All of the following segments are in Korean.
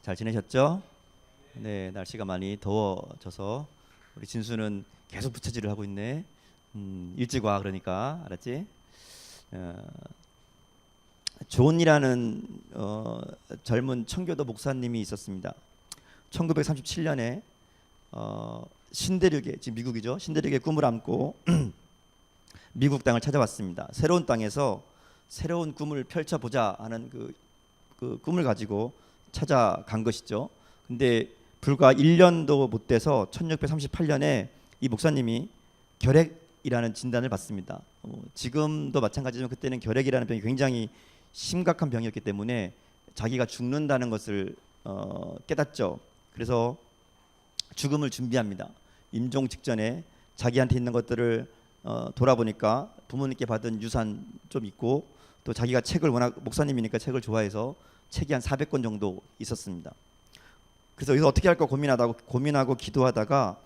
잘 지내셨죠? 네, 날씨가 많이 더워져서 우리 진수는 계속 부채질을 하고 있네. 일찍 와 그러니까 알았지? 어, 존이라는 젊은 청교도 목사님이 있었습니다. 1937년에 신대륙에 지금 미국이죠. 신대륙의 꿈을 안고 미국 땅을 찾아왔습니다. 새로운 땅에서 새로운 꿈을 펼쳐보자 하는 그 꿈을 가지고 찾아간 것이죠. 근데 불과 1년도 못 돼서 1638년에 이 목사님이 결핵이라는 진단을 받습니다. 지금도 마찬가지지만 그때는 결핵이라는 병이 굉장히 심각한 병이었기 때문에 자기가 죽는다는 것을 깨닫죠. 그래서 죽음을 준비합니다. 임종 직전에 자기한테 있는 것들을 돌아보니까 부모님께 받은 유산 좀 있고 또 자기가 책을 워낙 목사님이니까 책을 좋아해서 책이 한 400권 정도 있었습니다. 그래서 여기서 어떻게 할까 고민하고 기도하다가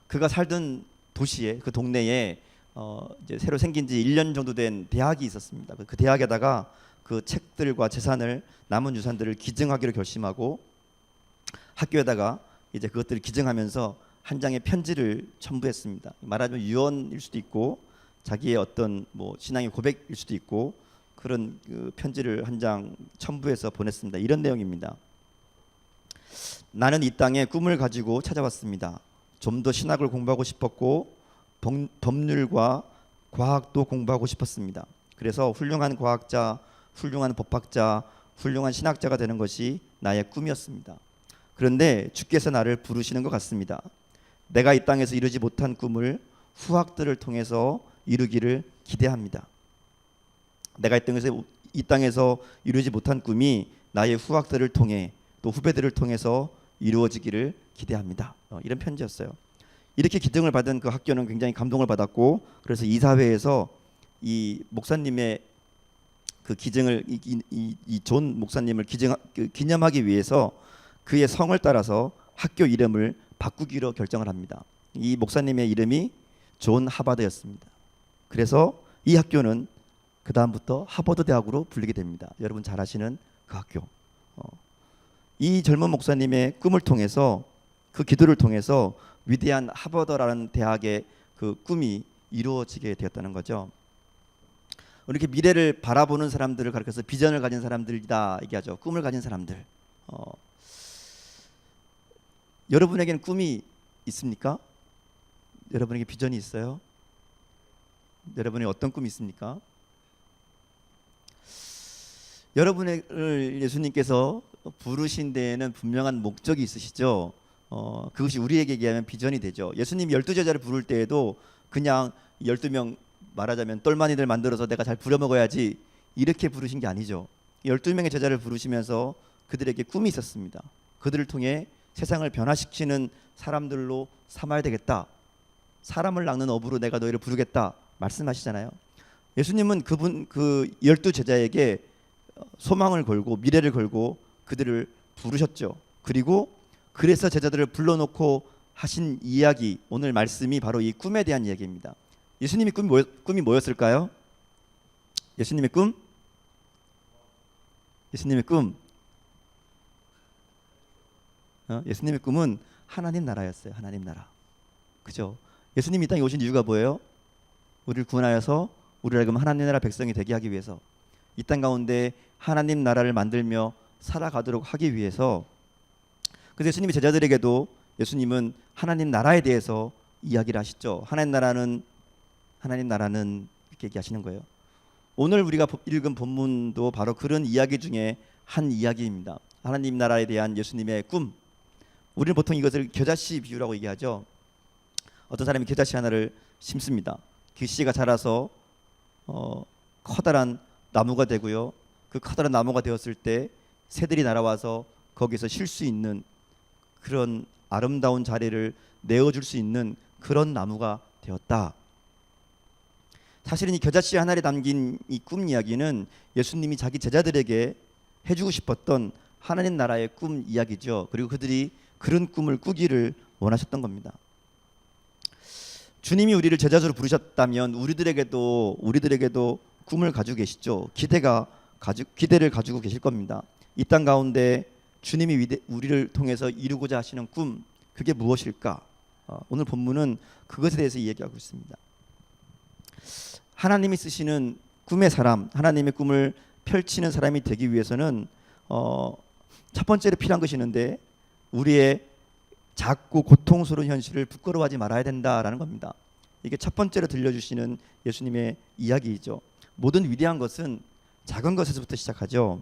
그가 살던 도시에 그 동네에 이제 새로 생긴 지 1년 정도 된 대학이 있었습니다. 그 대학에다가 그 책들과 재산을 남은 유산들을 기증하기로 결심하고 학교에다가 이제 그것들을 기증하면서 한 장의 편지를 첨부했습니다. 말하자면 유언일 수도 있고 자기의 어떤 뭐 신앙의 고백일 수도 있고 그런 그 편지를 한 장 첨부해서 보냈습니다. 이런 내용입니다. 나는 이 땅에 꿈을 가지고 찾아왔습니다. 좀 더 신학을 공부하고 싶었고 법률과 과학도 공부하고 싶었습니다. 그래서 훌륭한 과학자, 훌륭한 법학자, 훌륭한 신학자가 되는 것이 나의 꿈이었습니다. 그런데 주께서 나를 부르시는 것 같습니다. 내가 이 땅에서 이루지 못한 꿈을 후학들을 통해서 이루기를 기대합니다. 내가 이 땅에서 이루지 못한 꿈이 나의 후학들을 통해 또 후배들을 통해서 이루어지기를 기대합니다. 이런 편지였어요. 이렇게 기증을 받은 그 학교는 굉장히 감동을 받았고 그래서 이사회에서 이 목사님의 그 기증을 이 존 목사님을 기념하기 위해서 그의 성을 따라서 학교 이름을 바꾸기로 결정을 합니다. 이 목사님의 이름이 존 하버드였습니다. 그래서 이 학교는 그 다음부터 하버드 대학으로 불리게 됩니다. 여러분 잘 아시는 그 학교. 이 젊은 목사님의 꿈을 통해서 그 기도를 통해서 위대한 하버드라는 대학의 그 꿈이 이루어지게 되었다는 거죠. 이렇게 미래를 바라보는 사람들을 가리켜서 비전을 가진 사람들이다 얘기하죠. 꿈을 가진 사람들. 여러분에게는 꿈이 있습니까? 여러분에게 비전이 있어요? 여러분의 어떤 꿈이 있습니까? 여러분을 예수님께서 부르신 데에는 분명한 목적이 있으시죠. 그것이 우리에게 얘기하면 비전이 되죠. 예수님이 12제자를 부를 때에도 그냥 12명 말하자면 똘마니들 만들어서 내가 잘 부려먹어야지 이렇게 부르신 게 아니죠. 12명의 제자를 부르시면서 그들에게 꿈이 있었습니다. 그들을 통해 세상을 변화시키는 사람들로 삼아야 되겠다. 사람을 낚는 어부로 내가 너희를 부르겠다 말씀하시잖아요. 예수님은 그 12제자에게 소망을 걸고 미래를 걸고 그들을 부르셨죠. 그리고 그래서 제자들을 불러놓고 하신 이야기, 오늘 말씀이 바로 이 꿈에 대한 이야기입니다. 예수님의 꿈이 뭐였을까요? 예수님의 꿈? 예수님의 꿈. 예수님의 꿈은 하나님 나라였어요. 하나님 나라. 그죠? 예수님이 이 땅에 오신 이유가 뭐예요? 우리를 구원하여서 우리를 알고 하나님 나라 백성이 되게 하기 위해서 이 땅 가운데 하나님 나라를 만들며 살아가도록 하기 위해서. 그래서 예수님이 제자들에게도 예수님은 하나님 나라에 대해서 이야기를 하시죠. 하나님 나라는 이렇게 얘기하시는 거예요. 오늘 우리가 읽은 본문도 바로 그런 이야기 중에 한 이야기입니다. 하나님 나라에 대한 예수님의 꿈. 우리는 보통 이것을 겨자씨 비유라고 얘기하죠. 어떤 사람이 겨자씨 하나를 심습니다. 그 씨가 자라서 커다란 나무가 되고요. 그 커다란 나무가 되었을 때 새들이 날아와서 거기서 쉴 수 있는 그런 아름다운 자리를 내어줄 수 있는 그런 나무가 되었다. 사실은 이 겨자씨 하나에 담긴 이 꿈 이야기는 예수님이 자기 제자들에게 해주고 싶었던 하나님 나라의 꿈 이야기죠. 그리고 그들이 그런 꿈을 꾸기를 원하셨던 겁니다. 주님이 우리를 제자로 부르셨다면 우리들에게도 꿈을 가지고 계시죠. 기대를 가지고 계실 겁니다. 이 땅 가운데 주님이 우리를 통해서 이루고자 하시는 꿈, 그게 무엇일까? 오늘 본문은 그것에 대해서 이야기하고 있습니다. 하나님이 쓰시는 꿈의 사람, 하나님의 꿈을 펼치는 사람이 되기 위해서는 첫 번째로 필요한 것이 있는데, 우리의 작고 고통스러운 현실을 부끄러워하지 말아야 된다라는 겁니다. 이게 첫 번째로 들려주시는 예수님의 이야기이죠. 모든 위대한 것은 작은 것에서부터 시작하죠.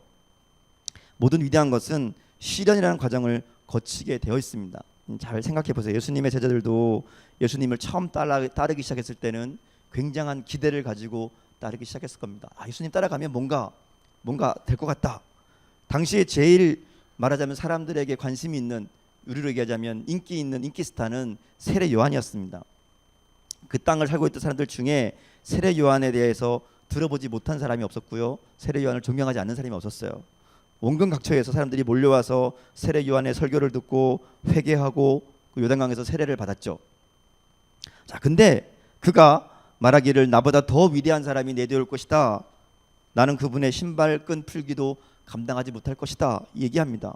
모든 위대한 것은 시련이라는 과정을 거치게 되어 있습니다. 잘 생각해 보세요. 예수님의 제자들도 예수님을 처음 따르기 시작했을 때는 굉장한 기대를 가지고 따르기 시작했을 겁니다. 예수님 따라가면 뭔가 될 것 같다. 당시에 제일 말하자면 사람들에게 관심이 있는, 우리로 얘기하자면 인기 있는 인기 스타는 세례 요한이었습니다. 그 땅을 살고 있던 사람들 중에 세례 요한에 대해서 들어보지 못한 사람이 없었고요, 세례 요한을 존경하지 않는 사람이 없었어요. 원근 각처에서 사람들이 몰려와서 세례 요한의 설교를 듣고 회개하고 그 요단강에서 세례를 받았죠. 자, 근데 그가 말하기를 나보다 더 위대한 사람이 내려올 것이다. 나는 그분의 신발끈 풀기도 감당하지 못할 것이다. 얘기합니다.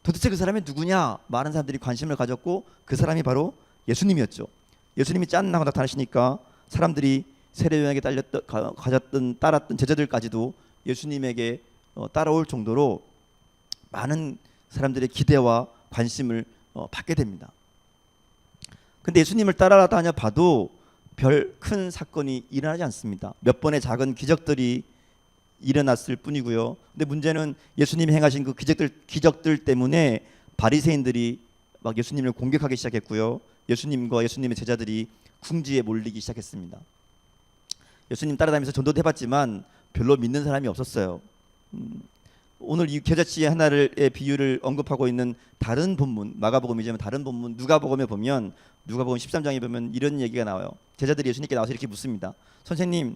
도대체 그 사람이 누구냐? 많은 사람들이 관심을 가졌고 그 사람이 바로 예수님이었죠. 예수님이 짠 하고 나타나시니까 사람들이 세례요한에게 따랐던 제자들까지도 예수님에게 따라올 정도로 많은 사람들의 기대와 관심을 받게 됩니다. 근데 예수님을 따라다녀 봐도 별 큰 사건이 일어나지 않습니다. 몇 번의 작은 기적들이 일어났을 뿐이고요. 근데 문제는 예수님이 행하신 그 기적들 때문에 바리새인들이 막 예수님을 공격하기 시작했고요. 예수님과 예수님의 제자들이 궁지에 몰리기 시작했습니다. 예수님 따라다니면서 전도도 해봤지만 별로 믿는 사람이 없었어요. 오늘 이 겨자씨의 하나의 비유를 언급하고 있는 다른 본문, 마가복음이지만 다른 본문 누가복음에 보면, 누가복음 13장에 보면 이런 얘기가 나와요. 제자들이 예수님께 나와서 이렇게 묻습니다. 선생님,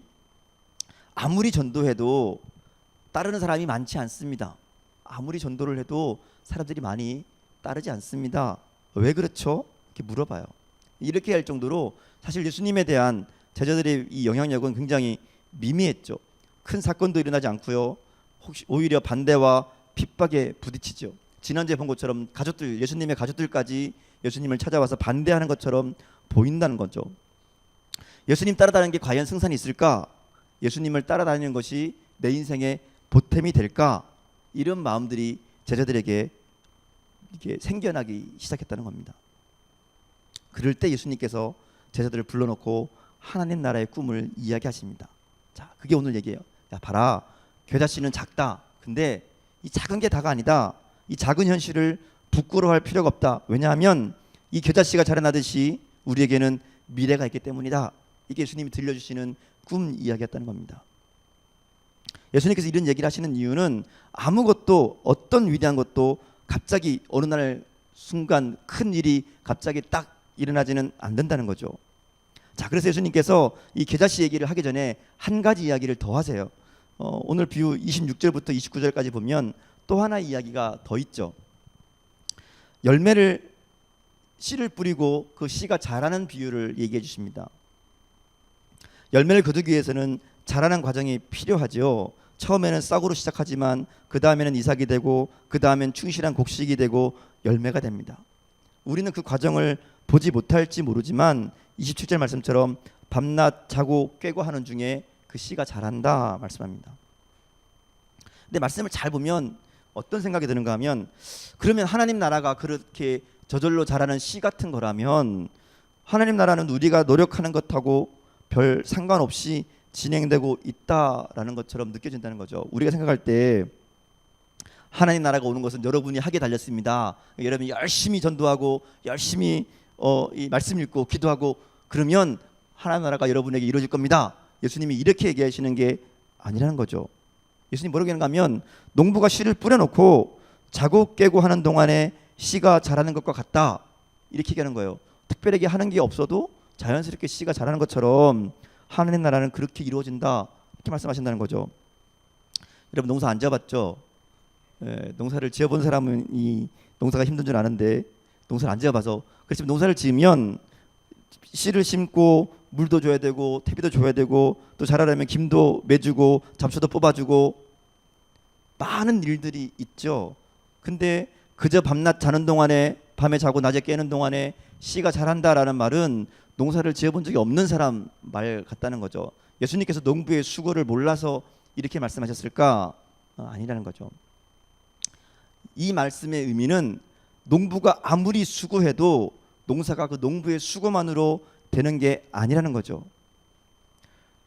아무리 전도해도 따르는 사람이 많지 않습니다. 아무리 전도를 해도 사람들이 많이 따르지 않습니다. 왜 그렇죠? 이렇게 물어봐요. 이렇게 할 정도로 사실 예수님에 대한 제자들의 이 영향력은 굉장히 미미했죠. 큰 사건도 일어나지 않고요. 혹시 오히려 반대와 핍박에 부딪히죠. 지난주에 본 것처럼 예수님의 가족들까지 예수님을 찾아와서 반대하는 것처럼 보인다는 거죠. 예수님 따라다니는 게 과연 승산이 있을까? 예수님을 따라다니는 것이 내 인생의 보탬이 될까? 이런 마음들이 제자들에게 이게 생겨나기 시작했다는 겁니다. 그럴 때 예수님께서 제자들을 불러놓고 하나님 나라의 꿈을 이야기하십니다. 자, 그게 오늘 얘기예요. 야, 봐라, 겨자씨는 작다. 근데 이 작은 게 다가 아니다. 이 작은 현실을 부끄러워할 필요가 없다. 왜냐하면 이 겨자씨가 자라나듯이 우리에게는 미래가 있기 때문이다. 이게 예수님이 들려주시는 꿈 이야기였다는 겁니다. 예수님께서 이런 얘기를 하시는 이유는 아무것도, 어떤 위대한 것도 갑자기 어느 날 순간 큰 일이 갑자기 딱 일어나지는 않는다는 거죠. 자, 그래서 예수님께서 이 겨자씨 얘기를 하기 전에 한 가지 이야기를 더 하세요. 오늘 비유 26절부터 29절까지 보면 또 하나 이야기가 더 있죠. 씨를 뿌리고 그 씨가 자라는 비유를 얘기해 주십니다. 열매를 거두기 위해서는 자라는 과정이 필요하죠. 처음에는 싹으로 시작하지만 그 다음에는 이삭이 되고 그 다음엔 충실한 곡식이 되고 열매가 됩니다. 우리는 그 과정을 보지 못할지 모르지만 27절 말씀처럼 밤낮 자고 깨고 하는 중에 그 씨가 자란다 말씀합니다. 근데 말씀을 잘 보면 어떤 생각이 드는가 하면, 그러면 하나님 나라가 그렇게 저절로 자라는 씨 같은 거라면 하나님 나라는 우리가 노력하는 것하고 별 상관없이 진행되고 있다라는 것처럼 느껴진다는 거죠. 우리가 생각할 때 하나님 나라가 오는 것은 여러분이 하게 달렸습니다. 여러분이 열심히 전도하고 열심히 이 말씀 읽고 기도하고 그러면 하나님 나라가 여러분에게 이루어질 겁니다. 예수님이 이렇게 얘기하시는 게 아니라는 거죠. 예수님 뭐라고 하는가 하면, 농부가 씨를 뿌려놓고 자고 깨고 하는 동안에 씨가 자라는 것과 같다, 이렇게 얘기하는 거예요. 특별하게 하는 게 없어도 자연스럽게 씨가 자라는 것처럼 하나님 나라는 그렇게 이루어진다, 이렇게 말씀하신다는 거죠. 여러분 농사 안 지어봤죠? 농사를 지어본 사람은 이 농사가 힘든 줄 아는데 농사를 안 지어봐서, 그래서 농사를 지으면 씨를 심고 물도 줘야 되고 퇴비도 줘야 되고 또 자라려면 김도 매주고 잡초도 뽑아주고 많은 일들이 있죠. 근데 그저 밤낮 자는 동안에, 밤에 자고 낮에 깨는 동안에 씨가 자란다라는 말은 농사를 지어본 적이 없는 사람 말 같다는 거죠. 예수님께서 농부의 수고를 몰라서 이렇게 말씀하셨을까? 아니라는 거죠. 이 말씀의 의미는 농부가 아무리 수고해도 농사가 그 농부의 수고만으로 되는 게 아니라는 거죠.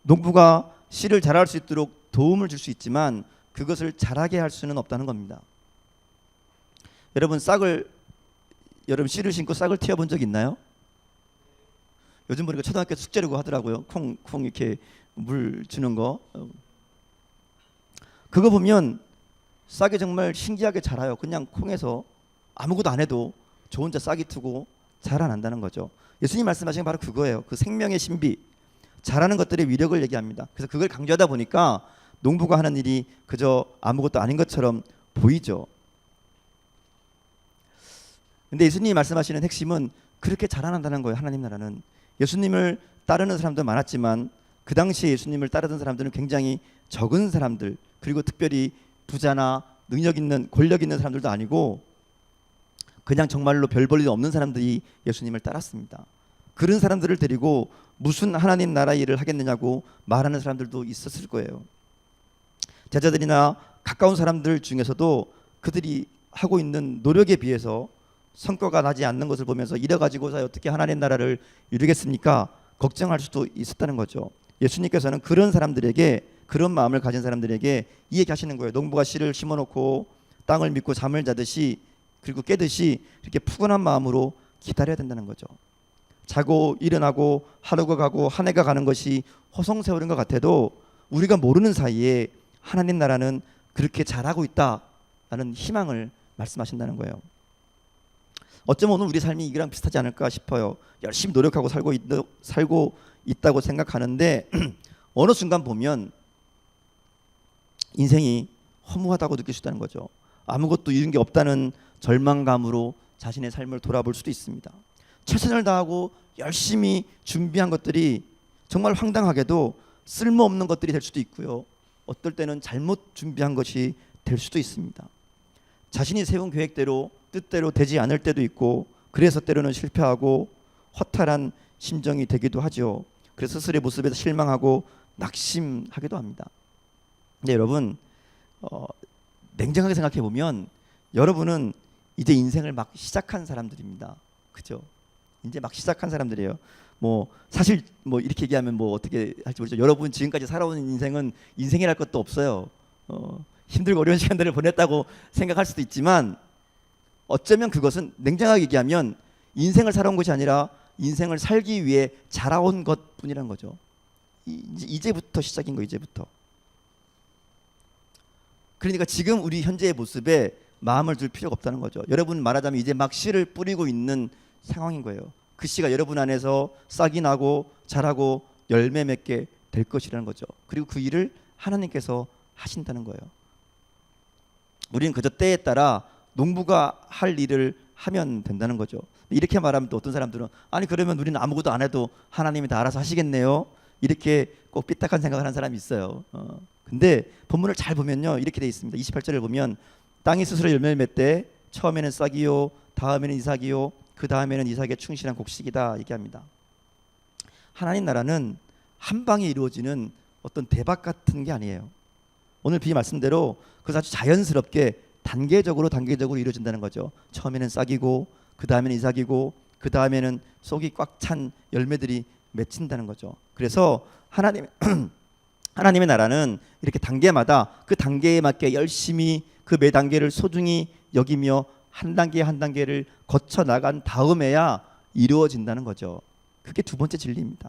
농부가 씨를 자랄 수 있도록 도움을 줄 수 있지만 그것을 자라게 할 수는 없다는 겁니다. 여러분 씨를 심고 싹을 틔워본 적 있나요? 요즘 보니까 초등학교 숙제라고 하더라고요. 콩 이렇게 물 주는 거. 그거 보면 싹이 정말 신기하게 자라요. 그냥 콩에서 아무것도 안 해도 저 혼자 싹이 트고 자라난다는 거죠. 예수님 말씀하신 게 바로 그거예요. 그 생명의 신비, 자라는 것들의 위력을 얘기합니다. 그래서 그걸 강조하다 보니까 농부가 하는 일이 그저 아무것도 아닌 것처럼 보이죠. 근데 예수님이 말씀하시는 핵심은 그렇게 자라난다는 거예요. 하나님 나라는. 예수님을 따르는 사람도 많았지만 그 당시에 예수님을 따르던 사람들은 굉장히 적은 사람들, 그리고 특별히 부자나 능력 있는, 권력 있는 사람들도 아니고 그냥 정말로 별 볼 일 없는 사람들이 예수님을 따랐습니다. 그런 사람들을 데리고 무슨 하나님 나라 일을 하겠느냐고 말하는 사람들도 있었을 거예요. 제자들이나 가까운 사람들 중에서도 그들이 하고 있는 노력에 비해서 성과가 나지 않는 것을 보면서 이래가지고서 어떻게 하나님 나라를 이루겠습니까? 걱정할 수도 있었다는 거죠. 예수님께서는 그런 사람들에게, 그런 마음을 가진 사람들에게 이 얘기하시는 거예요. 농부가 씨를 심어놓고 땅을 믿고 잠을 자듯이, 그리고 깨듯이 이렇게 푸근한 마음으로 기다려야 된다는 거죠. 자고 일어나고 하루가 가고 한 해가 가는 것이 허송세월인 것 같아도 우리가 모르는 사이에 하나님 나라는 그렇게 잘하고 있다라는 희망을 말씀하신다는 거예요. 어쩌면 오늘 우리 삶이 이거랑 비슷하지 않을까 싶어요. 열심히 노력하고 살고 있다고 생각하는데 어느 순간 보면 인생이 허무하다고 느낄 수 있다는 거죠. 아무것도 이룬 게 없다는 절망감으로 자신의 삶을 돌아볼 수도 있습니다. 최선을 다하고 열심히 준비한 것들이 정말 황당하게도 쓸모없는 것들이 될 수도 있고요. 어떨 때는 잘못 준비한 것이 될 수도 있습니다. 자신이 세운 계획대로 뜻대로 되지 않을 때도 있고, 그래서 때로는 실패하고 허탈한 심정이 되기도 하죠. 그래서 스스로의 모습에서 실망하고 낙심하기도 합니다. 근데 여러분, 냉정하게 생각해 보면 여러분은 이제 인생을 막 시작한 사람들입니다. 그죠? 이제 막 시작한 사람들이에요. 사실 이렇게 얘기하면 어떻게 할지 모르죠. 여러분 지금까지 살아온 인생은 인생이랄 것도 없어요. 힘들고 어려운 시간들을 보냈다고 생각할 수도 있지만 어쩌면 그것은 냉정하게 얘기하면 인생을 살아온 것이 아니라 인생을 살기 위해 자라온 것뿐이란 거죠. 이제부터 시작인 거, 이제부터. 그러니까 지금 우리 현재의 모습에 마음을 둘 필요가 없다는 거죠. 여러분 말하자면 이제 막 씨를 뿌리고 있는 상황인 거예요. 그 씨가 여러분 안에서 싹이 나고 자라고 열매 맺게 될 것이라는 거죠. 그리고 그 일을 하나님께서 하신다는 거예요. 우리는 그저 때에 따라 농부가 할 일을 하면 된다는 거죠. 이렇게 말하면 또 어떤 사람들은 아니 그러면 우리는 아무것도 안 해도 하나님이 다 알아서 하시겠네요. 이렇게 꼭 삐딱한 생각을 하는 사람이 있어요. 근데 본문을 잘 보면요, 이렇게 돼 있습니다. 28절을 보면 땅이 스스로 열매를 맺되 처음에는 싹이요, 다음에는 이삭이요, 그 다음에는 이삭의 충실한 곡식이다 얘기합니다. 하나님 나라는 한 방에 이루어지는 어떤 대박 같은 게 아니에요. 오늘 비 말씀대로 그것이 아주 자연스럽게 단계적으로 이루어진다는 거죠. 처음에는 싹이고, 그 다음에는 이삭이고, 그 다음에는 속이 꽉 찬 열매들이 맺힌다는 거죠. 그래서 하나님의 나라는 이렇게 단계마다 그 단계에 맞게 열심히 그 매 단계를 소중히 여기며 한 단계 한 단계를 거쳐 나간 다음에야 이루어진다는 거죠. 그게 두 번째 진리입니다.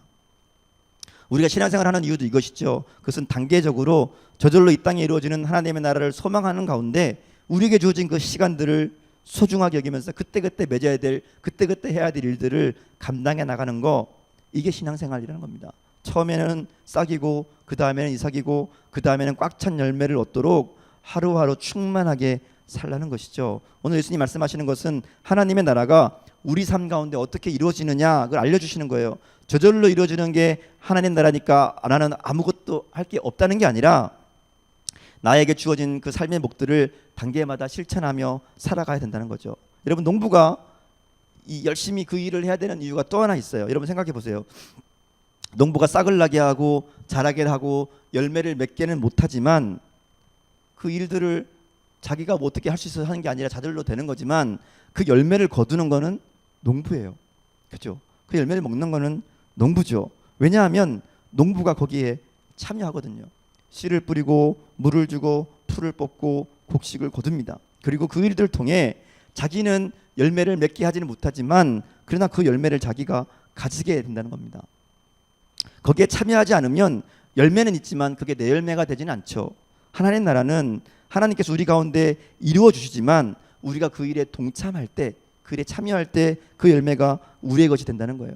우리가 신앙생활하는 이유도 이것이죠. 그것은 단계적으로 저절로 이 땅에 이루어지는 하나님의 나라를 소망하는 가운데 우리에게 주어진 그 시간들을 소중하게 여기면서 그때그때 맺어야 될, 그때그때 해야 될 일들을 감당해 나가는 거, 이게 신앙생활이라는 겁니다. 처음에는 싹이고, 그 다음에는 이삭이고, 그 다음에는 꽉 찬 열매를 얻도록 하루하루 충만하게 살라는 것이죠. 오늘 예수님 말씀하시는 것은 하나님의 나라가 우리 삶 가운데 어떻게 이루어지느냐 그걸 알려주시는 거예요. 저절로 이루어지는 게 하나님 나라니까 나는 아무것도 할 게 없다는 게 아니라 나에게 주어진 그 삶의 목들을 단계마다 실천하며 살아가야 된다는 거죠. 여러분, 농부가 이 열심히 그 일을 해야 되는 이유가 또 하나 있어요. 여러분 생각해 보세요. 농부가 싹을 나게 하고 자라게 하고 열매를 맺게는 못하지만 그 일들을 자기가 뭐 어떻게 할 수 있어서 하는 게 아니라 자들로 되는 거지만 그 열매를 거두는 거는 농부예요. 그렇죠? 그 열매를 먹는 거는 농부죠. 왜냐하면 농부가 거기에 참여하거든요. 씨를 뿌리고 물을 주고 풀을 뽑고 곡식을 거둡니다. 그리고 그 일들을 통해 자기는 열매를 맺게 하지는 못하지만 그러나 그 열매를 자기가 가지게 된다는 겁니다. 거기에 참여하지 않으면 열매는 있지만 그게 내 열매가 되지는 않죠. 하나님 나라는 하나님께서 우리 가운데 이루어 주시지만 우리가 그 일에 동참할 때, 그 일에 참여할 때 그 열매가 우리의 것이 된다는 거예요.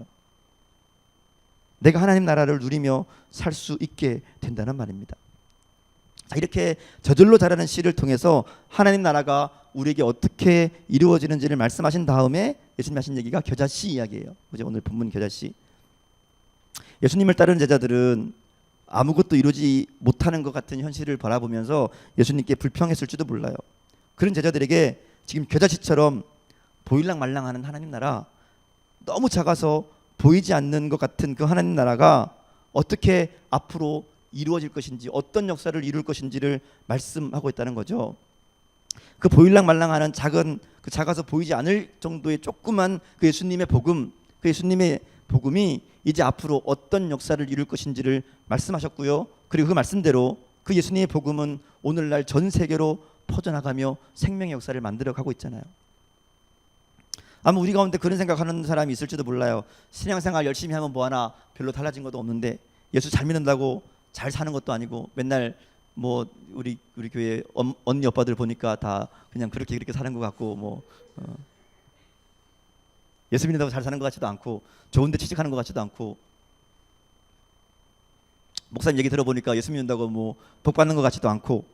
내가 하나님 나라를 누리며 살 수 있게 된다는 말입니다. 자, 이렇게 저절로 자라는 씨를 통해서 하나님 나라가 우리에게 어떻게 이루어지는지를 말씀하신 다음에 예수님 하신 얘기가 겨자씨 이야기예요. 오늘 본문 겨자씨. 예수님을 따르는 제자들은 아무것도 이루지 못하는 것 같은 현실을 바라보면서 예수님께 불평했을지도 몰라요. 그런 제자들에게 지금 겨자씨처럼 보일랑말랑하는 하나님 나라, 너무 작아서 보이지 않는 것 같은 그 하나님 나라가 어떻게 앞으로 이루어질 것인지, 어떤 역사를 이룰 것인지를 말씀하고 있다는 거죠. 그 보일랑말랑하는 작은, 그 작아서 보이지 않을 정도의 조그만 그 예수님의 복음, 그 예수님의 복음이 이제 앞으로 어떤 역사를 이룰 것인지를 말씀하셨고요. 그리고 그 말씀대로 그 예수님의 복음은 오늘날 전 세계로 퍼져나가며 생명의 역사를 만들어가고 있잖아요. 아마 우리 가운데 그런 생각하는 사람이 있을지도 몰라요. 신앙생활 열심히 하면 뭐하나, 별로 달라진 것도 없는데 예수 잘 믿는다고 잘 사는 것도 아니고 맨날 뭐 우리 교회 언니 오빠들 보니까 다 그냥 그렇게 사는 것 같고 예수 믿는다고 잘 사는 것 같지도 않고 좋은데 취직하는 것 같지도 않고 목사님 얘기 들어보니까 예수 믿는다고 뭐 복 받는 것 같지도 않고,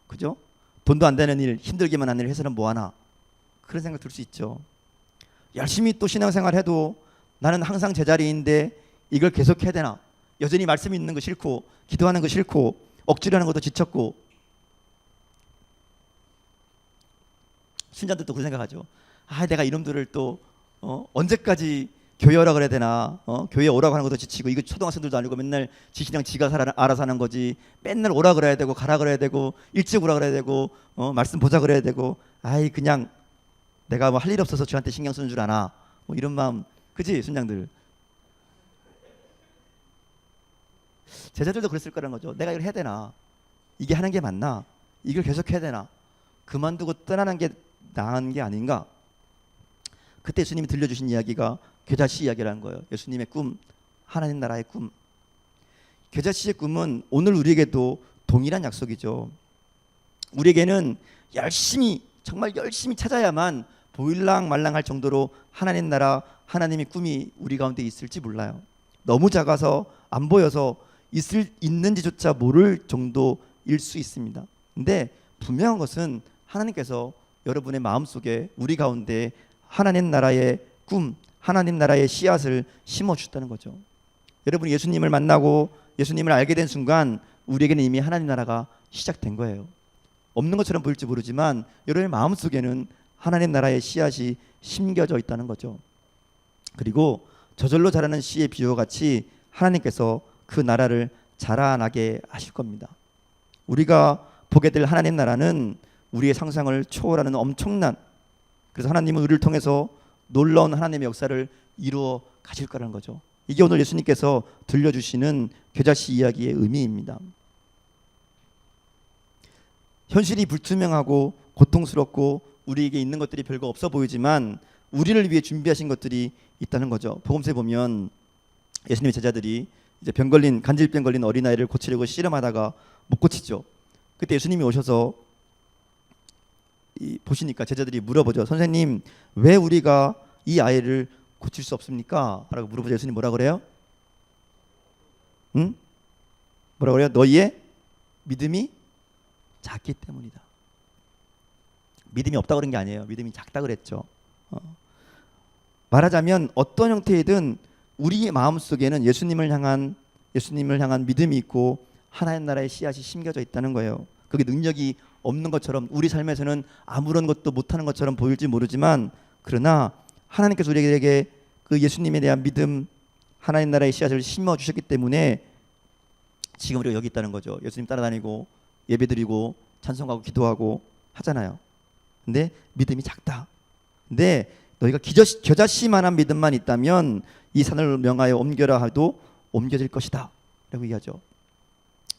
그죠? 돈도 안 되는 일, 힘들게만 하는 일 해서는 뭐하나, 그런 생각 들 수 있죠. 열심히 또 신앙생활 해도 나는 항상 제자리인데 이걸 계속 해야 되나, 여전히 말씀 있는 거 싫고 기도하는 거 싫고 억지로 하는 것도 지쳤고. 신자들도 그런 생각하죠. 내가 이놈들을 또 언제까지 교회 오라 그래야 되나, 교회 오라고 하는 것도 지치고, 이거 초등학생들도 아니고 맨날 지 신앙 지가 알아서 하는 거지, 맨날 오라 그래야 되고 가라 그래야 되고 일찍 오라 그래야 되고 말씀 보자 그래야 되고, 그냥 내가 뭐 할 일 없어서 저한테 신경 쓰는 줄 아나, 뭐 이런 마음, 그지 순장들? 제자들도 그랬을 거라는 거죠. 내가 이걸 해야 되나, 이게 하는 게 맞나, 이걸 계속 해야 되나, 그만두고 떠나는 게 나은 게 아닌가. 그때 예수님이 들려주신 이야기가 겨자씨 이야기라는 거예요. 예수님의 꿈, 하나님 나라의 꿈. 겨자씨의 꿈은 오늘 우리에게도 동일한 약속이죠. 우리에게는 열심히, 정말 열심히 찾아야만 보일랑말랑할 정도로 하나님 나라, 하나님의 꿈이 우리 가운데 있을지 몰라요. 너무 작아서 안 보여서 있는지조차 모를 정도일 수 있습니다. 근데 분명한 것은 하나님께서 여러분의 마음속에, 우리 가운데 하나님 나라의 꿈, 하나님 나라의 씨앗을 심어주셨다는 거죠. 여러분이 예수님을 만나고 예수님을 알게 된 순간 우리에게는 이미 하나님 나라가 시작된 거예요. 없는 것처럼 보일지 모르지만 여러분의 마음속에는 하나님 나라의 씨앗이 심겨져 있다는 거죠. 그리고 저절로 자라는 씨의 비유와 같이 하나님께서 그 나라를 자라나게 하실 겁니다. 우리가 보게 될 하나님 나라는 우리의 상상을 초월하는 엄청난, 그래서 하나님은 우리를 통해서 놀라운 하나님의 역사를 이루어 가실 거라는 거죠. 이게 오늘 예수님께서 들려주시는 겨자씨 이야기의 의미입니다. 현실이 불투명하고 고통스럽고 우리에게 있는 것들이 별거 없어 보이지만 우리를 위해 준비하신 것들이 있다는 거죠. 복음서에 보면 예수님의 제자들이 이제 간질병 걸린 어린아이를 고치려고 씨름하다가 못 고치죠. 그때 예수님이 오셔서 보시니까 제자들이 물어보죠. 선생님, 왜 우리가 이 아이를 고칠 수 없습니까? 라고 물어보죠. 예수님 뭐라 그래요? 뭐라 그래요? 너희의 믿음이 작기 때문이다. 믿음이 없다고 그런 게 아니에요. 믿음이 작다 그랬죠. 말하자면 어떤 형태이든 우리의 마음속에는 예수님을 향한 믿음이 있고 하나님 나라의 씨앗이 심겨져 있다는 거예요. 그게 능력이 없는 것처럼, 우리 삶에서는 아무런 것도 못하는 것처럼 보일지 모르지만, 그러나 하나님께서 우리에게 그 예수님에 대한 믿음, 하나님 나라의 씨앗을 심어 주셨기 때문에 지금 우리가 여기 있다는 거죠. 예수님 따라다니고 예배드리고 찬송하고 기도하고 하잖아요. 근데 믿음이 작다. 근데 너희가 겨자씨만한 믿음만 있다면 이 산을 명하여 옮겨라 하도 옮겨질 것이다 라고 얘기하죠.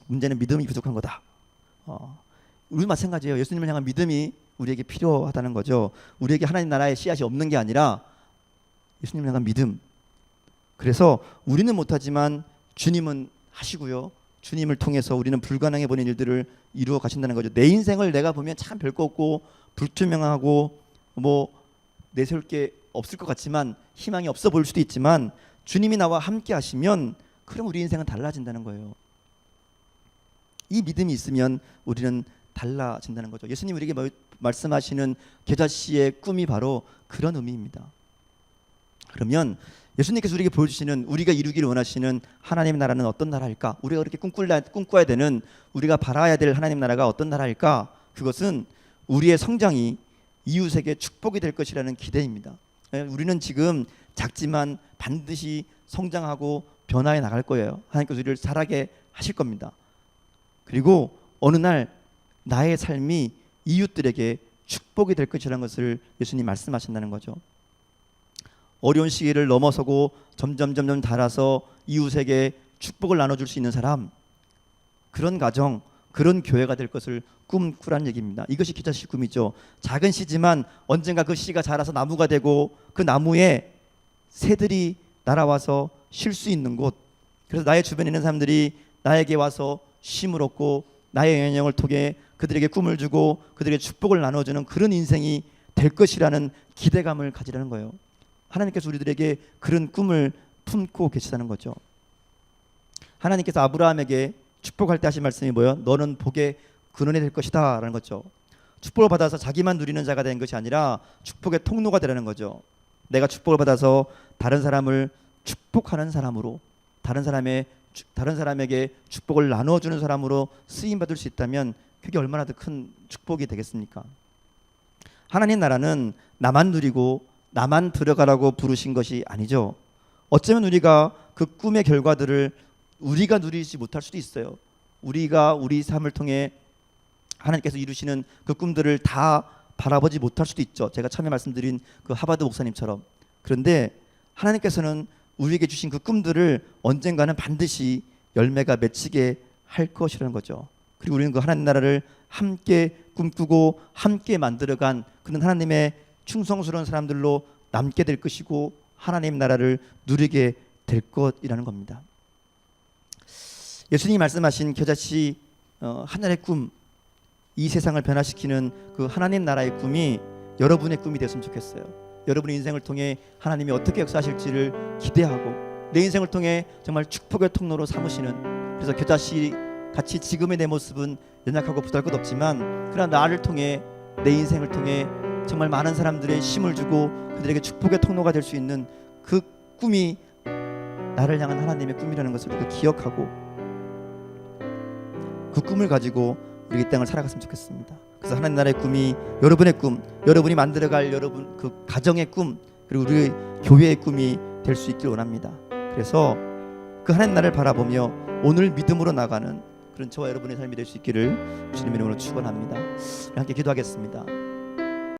문제는 믿음이 부족한 거다. 우리 마찬가지예요. 예수님을 향한 믿음이 우리에게 필요하다는 거죠. 우리에게 하나님 나라의 씨앗이 없는 게 아니라 예수님을 향한 믿음. 그래서 우리는 못하지만 주님은 하시고요. 주님을 통해서 우리는 불가능해 보이는 일들을 이루어 가신다는 거죠. 내 인생을 내가 보면 참 별거 없고 불투명하고 내세울 게 없을 것 같지만, 희망이 없어 보일 수도 있지만, 주님이 나와 함께 하시면 그럼 우리 인생은 달라진다는 거예요. 이 믿음이 있으면 우리는 달라진다는 거죠. 예수님 우리에게 말씀하시는 겨자씨의 꿈이 바로 그런 의미입니다. 그러면 예수님께서 우리에게 보여주시는, 우리가 이루기를 원하시는 하나님 나라는 어떤 나라일까? 우리가 그렇게 꿈꿔야 되는, 우리가 바라야 될 하나님 나라가 어떤 나라일까? 그것은 우리의 성장이 이웃에게 축복이 될 것이라는 기대입니다. 우리는 지금 작지만 반드시 성장하고 변화해 나갈 거예요. 하나님께서 우리를 자라게 하실 겁니다. 그리고 어느 날 나의 삶이 이웃들에게 축복이 될 것이라는 것을 예수님 말씀하신다는 거죠. 어려운 시기를 넘어서고 점점 자라서 이웃에게 축복을 나눠줄 수 있는 사람, 그런 가정, 그런 교회가 될 것을 꿈꾸라는 얘기입니다. 이것이 겨자씨 꿈이죠. 작은 씨지만 언젠가 그 씨가 자라서 나무가 되고 그 나무에 새들이 날아와서 쉴 수 있는 곳, 그래서 나의 주변에 있는 사람들이 나에게 와서 쉼을 얻고 나의 영향을 통해 그들에게 꿈을 주고 그들에게 축복을 나눠주는 그런 인생이 될 것이라는 기대감을 가지라는 거예요. 하나님께서 우리들에게 그런 꿈을 품고 계시다는 거죠. 하나님께서 아브라함에게 축복할 때 하신 말씀이 뭐예요? 너는 복의 근원이 될 것이다 라는 거죠. 축복을 받아서 자기만 누리는 자가 되는 것이 아니라 축복의 통로가 되라는 거죠. 내가 축복을 받아서 다른 사람을 축복하는 사람으로, 다른 사람에게 축복을 나눠주는 사람으로 쓰임받을 수 있다면 그게 얼마나 더 큰 축복이 되겠습니까? 하나님 나라는 나만 누리고 나만 들어가라고 부르신 것이 아니죠. 어쩌면 우리가 그 꿈의 결과들을 우리가 누리지 못할 수도 있어요. 우리가 우리 삶을 통해 하나님께서 이루시는 그 꿈들을 다 바라보지 못할 수도 있죠. 제가 처음에 말씀드린 그 하바드 목사님처럼. 그런데 하나님께서는 우리에게 주신 그 꿈들을 언젠가는 반드시 열매가 맺히게 할 것이라는 거죠. 그리고 우리는 그 하나님 나라를 함께 꿈꾸고 함께 만들어간 그런 하나님의 충성스러운 사람들로 남게 될 것이고 하나님 나라를 누리게 될 것이라는 겁니다. 예수님이 말씀하신 겨자씨 하늘의 꿈, 이 세상을 변화시키는 그 하나님 나라의 꿈이 여러분의 꿈이 됐으면 좋겠어요. 여러분의 인생을 통해 하나님이 어떻게 역사하실지를 기대하고 내 인생을 통해 정말 축복의 통로로 삼으시는, 그래서 겨자씨 같이 지금의 내 모습은 연약하고 부담것 없지만 그러나 나를 통해, 내 인생을 통해 정말 많은 사람들의 힘을 주고 그들에게 축복의 통로가 될 수 있는 그 꿈이 나를 향한 하나님의 꿈이라는 것을 우리가 기억하고 그 꿈을 가지고 우리 이 땅을 살아갔으면 좋겠습니다. 그래서 하나님 나라의 꿈이 여러분의 꿈, 여러분이 만들어갈 여러분 그 가정의 꿈, 그리고 우리 교회의 꿈이 될 수 있길 원합니다. 그래서 그 하나님 나라를 바라보며 오늘 믿음으로 나가는 그런 저와 여러분의 삶이 될 수 있기를 주님의 이름으로 축원합니다. 함께 기도하겠습니다.